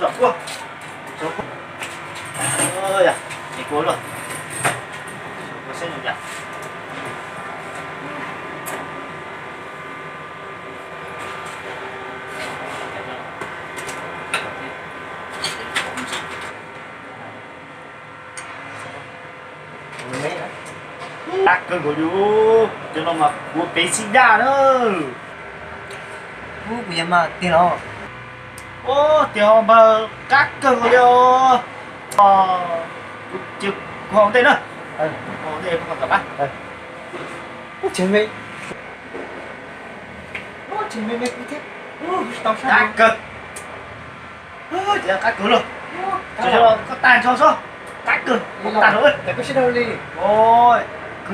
Giọt cua. Ơi à, thì cua luôn. Cua xem được nhỉ? Tắc cơn của chú cho nó mà cua bé xinh ra nữa. Cú của em mà tiền nó. Ô, tiểu mà các cơn của chú. Chứ không tên nữa. Không tên không còn gặp á. Ủa chị mày. Ủa chị mày mày cũng thế. Ủa tao sao? Các cơn. Ôi, chị các cơn luôn. Cho có tàn cho sao? Các cơn. Tàn rồi. Để có đâu đi. Ôi,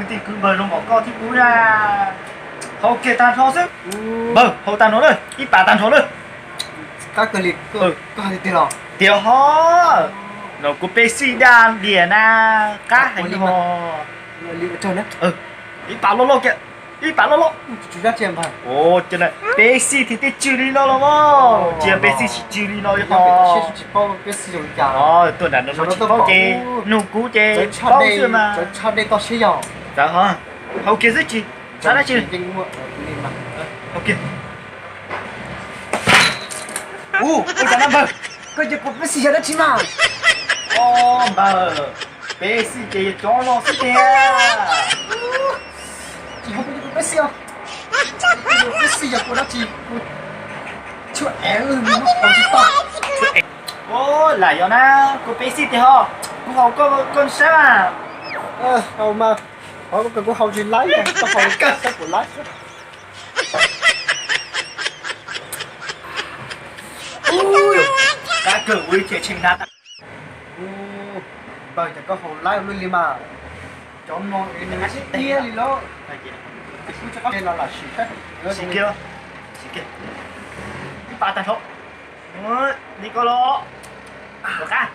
cứ bờ nó bỏ co thì cú ra. Hậu kia tàn cho sức. Bờ, hậu tàn nó rồi. Ít bà tàn cho rồi. Các cái liệt. Có hai tiền nó. Tiểu ho. Nó có bê xì đàn đỉa na. Cá hành ho. Liệt ở trên đấy. Ít bà lô lô kìa. Ít bà lô lô. Chú ra chèm phải. Ồ, cho này. Bê xì thì tê chư đi nó lắm á. Chỉ bê xì chỉ chư đi nó chứ ho. Chỉ bao cái sử dụng cả. Tôi đã nó chỉ bao chê. Nụ cú chê. Bao xưa mà. Cho đây tao sẽ dọn. Dạ hả? Hậu kia rất chi. Sao đã chi? Ok. Ôi chẳng bờ. Cái gì cũng biết gì đó chứ mà. Bờ. Bé xì kì cho nó xí kìa. Chị không biết gì không? Biết gì của nó chị. Chú em ơi, nó không chỉ to. Ô, lại rồi na. Cô bé xì thì ho. Cô hậu con sao à? Hầu mà. Có cái hầu gì lái kìa. Tao hầu cái sao của lái. Ui. Cá cử uy thiệt trình nát. Bởi chẳng có hầu lái luôn đi mà. Cho nó cái tia đi nó. Cái chú cho cái là xì phép. Xì kia. Xì kia. Cái bà tàn hộ. Ôi, đi có lô. Có cá.